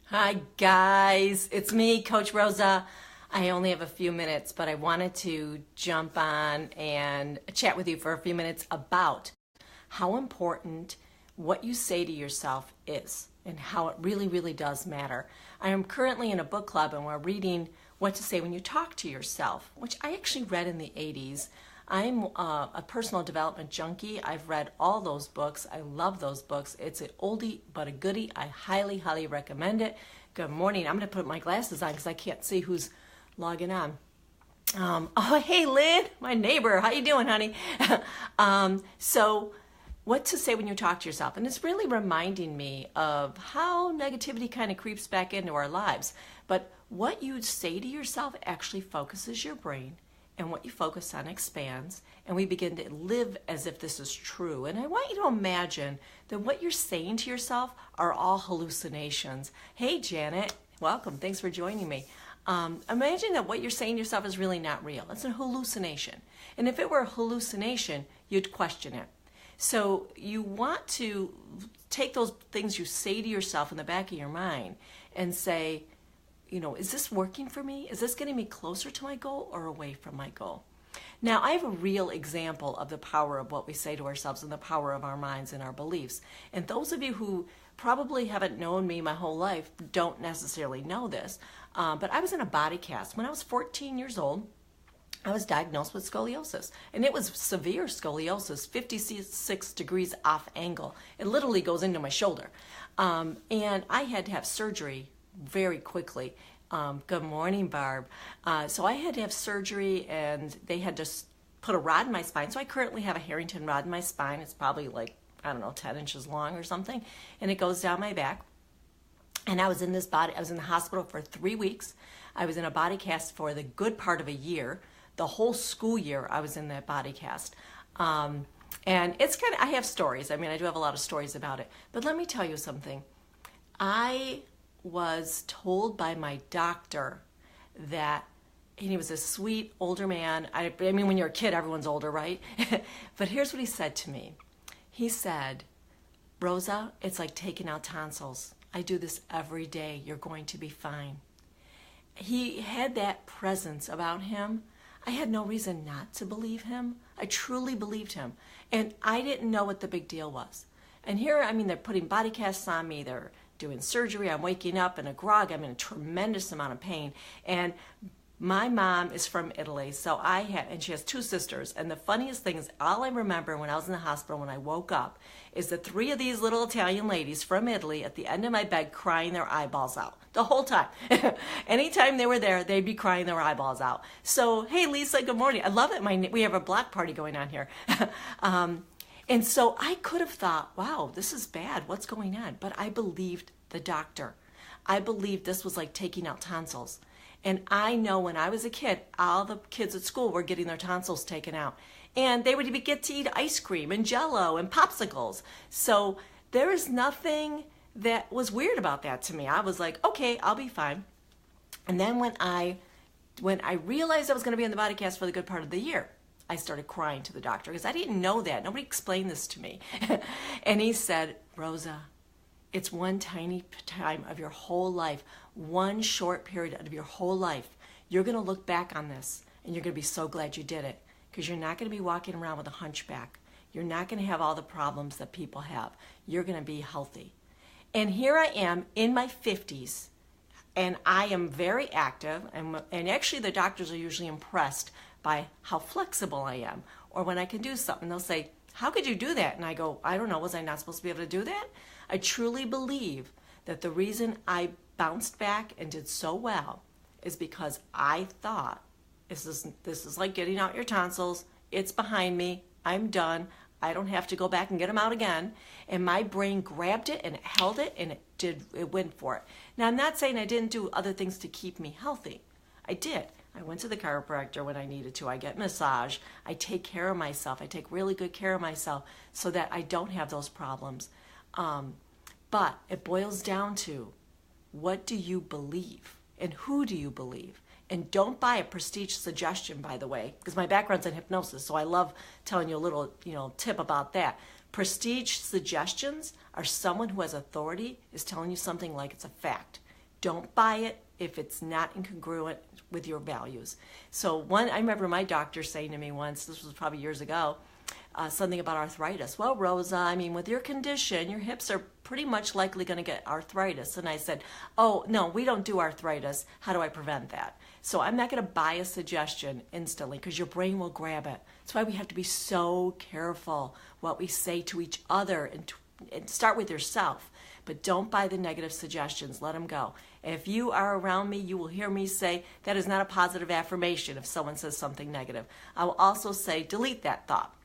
Hi guys, it's me, Coach Rosa. I only have a few minutes, but I wanted to jump on and chat with you for a few minutes about how important what you say to yourself is and how it really, really does matter. I am currently in a book club and we're reading What to Say When You Talk to Yourself, which I actually read in the 80s. I'm a personal development junkie. I've read all those books. I love those books. It's an oldie but a goodie. I highly, highly recommend it. Good morning. I'm going to put my glasses on because I can't see who's logging on. Oh, hey, Lynn, my neighbor. How you doing, honey? So what to say when you talk to yourself. And it's really reminding me of how negativity kind of creeps back into our lives. But what you say to yourself actually focuses your brain, and what you focus on expands, and we begin to live as if this is true. And I want you to imagine that what you're saying to yourself are all hallucinations. Hey, Janet, welcome. Thanks for joining me. Imagine that what you're saying to yourself is really not real. It's a hallucination. And if it were a hallucination, you'd question it. So you want to take those things you say to yourself in the back of your mind and say, is this working for me? Is this getting me closer to my goal or away from my goal? Now, I have a real example of the power of what we say to ourselves and the power of our minds and our beliefs. And those of you who probably haven't known me my whole life don't necessarily know this. But I was in a body cast. When I was 14 years old, I was diagnosed with scoliosis. And it was severe scoliosis, 56 degrees off angle. It literally goes into my shoulder. And I had to have surgery very quickly. Good morning, Barb. So I had to have surgery, and they had to put a rod in my spine. So I currently have a Harrington rod in my spine. It's probably 10 inches long or something, and it goes down my back. And I was in the hospital for 3 weeks. I was in a body cast for the good part of a year. The whole school year I was in that body cast. And it's I have stories. I do have a lot of stories about it. But let me tell you something. I was told by my doctor and he was a sweet older man. When you're a kid, everyone's older, right? But here's what he said to me. He said, Rosa, it's like taking out tonsils. I do this every day. You're going to be fine. He had that presence about him. I had no reason not to believe him. I truly believed him. And I didn't know what the big deal was. And here, they're putting body casts on me. They're doing surgery. I'm waking up in a grog. I'm in a tremendous amount of pain. And my mom is from Italy, and she has 2 sisters. And the funniest thing is, all I remember when I was in the hospital, when I woke up, is the 3 of these little Italian ladies from Italy at the end of my bed crying their eyeballs out the whole time. Anytime they were there, they'd be crying their eyeballs out. So, hey, Lisa, good morning. I love it. We have a block party going on here. And so I could have thought, wow, this is bad. What's going on? But I believed the doctor. I believed this was like taking out tonsils. And I know when I was a kid, all the kids at school were getting their tonsils taken out. And they would get to eat ice cream and Jell-O and popsicles. So there is nothing that was weird about that to me. I was like, okay, I'll be fine. And then when I realized I was going to be in the body cast for the good part of the year, I started crying to the doctor because I didn't know that. Nobody explained this to me. And he said, Rosa, it's one tiny time of your whole life, one short period of your whole life. You're going to look back on this and you're going to be so glad you did it, because you're not going to be walking around with a hunchback. You're not going to have all the problems that people have. You're going to be healthy. And here I am in my 50s, and I am very active. And actually the doctors are usually impressed by how flexible I am, or when I can do something. They'll say, how could you do that? And I go, I don't know, was I not supposed to be able to do that? I truly believe that the reason I bounced back and did so well is because I thought, this is like getting out your tonsils. It's behind me. I'm done. I don't have to go back and get them out again. And my brain grabbed it and it held it, and it went for it. Now, I'm not saying I didn't do other things to keep me healthy. I did. I went to the chiropractor when I needed to. I get massage. I take care of myself. I take really good care of myself so that I don't have those problems. But it boils down to, what do you believe? And who do you believe? And don't buy a prestige suggestion, by the way, because my background's in hypnosis, so I love telling you a little, tip about that. Prestige suggestions are someone who has authority is telling you something like it's a fact. Don't buy it if it's not incongruent with your values. So I remember my doctor saying to me once, this was probably years ago, something about arthritis. Well, Rosa, I mean, with your condition, your hips are pretty much likely going to get arthritis. And I said, oh, no, we don't do arthritis. How do I prevent that? So I'm not going to buy a suggestion instantly because your brain will grab it. That's why we have to be so careful what we say to each other, and start with yourself. But don't buy the negative suggestions. Let them go. If you are around me, you will hear me say that is not a positive affirmation if someone says something negative. I will also say delete that thought.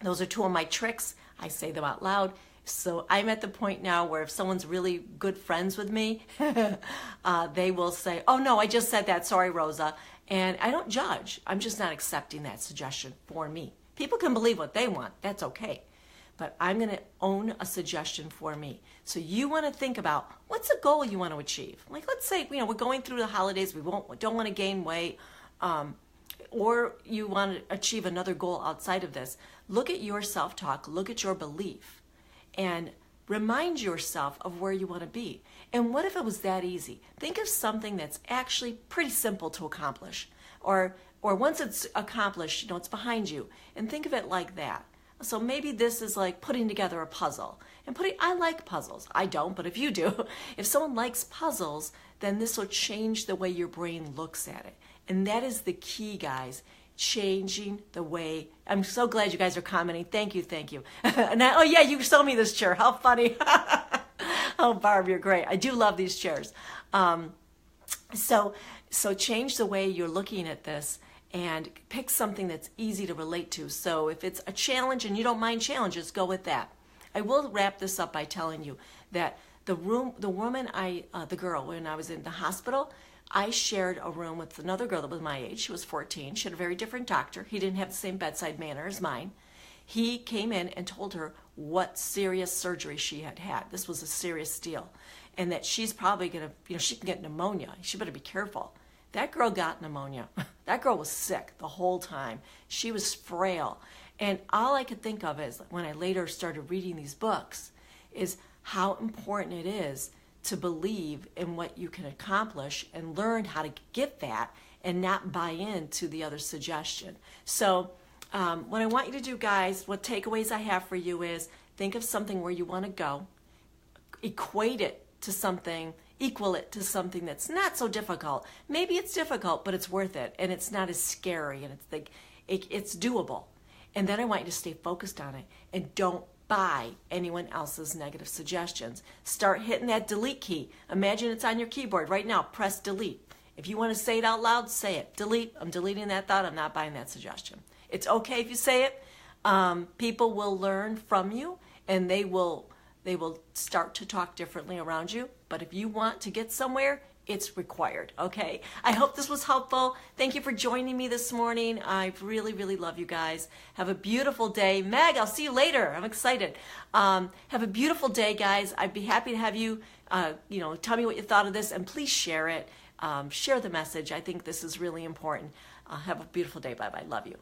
Those are two of my tricks. I say them out loud. So I'm at the point now where if someone's really good friends with me, they will say, oh no, I just said that, sorry Rosa. And I don't judge. I'm just not accepting that suggestion for me. People can believe what they want. That's okay. But I'm going to own a suggestion for me. So you want to think about what's a goal you want to achieve. Like let's say, we're going through the holidays. We don't want to gain weight. Or you want to achieve another goal outside of this. Look at your self-talk. Look at your belief. And remind yourself of where you want to be. And what if it was that easy? Think of something that's actually pretty simple to accomplish. Or once it's accomplished, it's behind you. And think of it like that. So maybe this is like putting together a puzzle. I like puzzles. I don't, but if you do, if someone likes puzzles, then this will change the way your brain looks at it. And that is the key, guys. Changing the way. I'm so glad you guys are commenting. Thank you. Oh yeah, you sold me this chair. How funny. Oh, Barb, you're great. I do love these chairs. So change the way you're looking at this and pick something that's easy to relate to. So if it's a challenge and you don't mind challenges, go with that. I will wrap this up by telling you that the girl, when I was in the hospital, I shared a room with another girl that was my age. She was 14. She had a very different doctor. He didn't have the same bedside manner as mine. He came in and told her what serious surgery she had had. This was a serious deal. And that she's probably going to, she can get pneumonia. She better be careful. That girl got pneumonia. That girl was sick the whole time. She was frail. And all I could think of is, when I later started reading these books, is how important it is to believe in what you can accomplish and learn how to get that and not buy into the other suggestion. So what I want you to do, guys, what takeaways I have for you is think of something where you want to go, equate it to something, equal it to something that's not so difficult. Maybe it's difficult, but it's worth it, and it's not as scary, and it's doable. And then I want you to stay focused on it and don't buy anyone else's negative suggestions. Start hitting that delete key. Imagine it's on your keyboard right now. Press delete. If you want to say it out loud, say it. Delete. I'm deleting that thought. I'm not buying that suggestion. It's okay if you say it. People will learn from you, and they will start to talk differently around you. But if you want to get somewhere, it's required, okay? I hope this was helpful. Thank you for joining me this morning. I really, really love you guys. Have a beautiful day. Meg, I'll see you later. I'm excited. Have a beautiful day, guys. I'd be happy to have you, tell me what you thought of this, and please share it. Share the message. I think this is really important. Have a beautiful day. Bye-bye. Love you.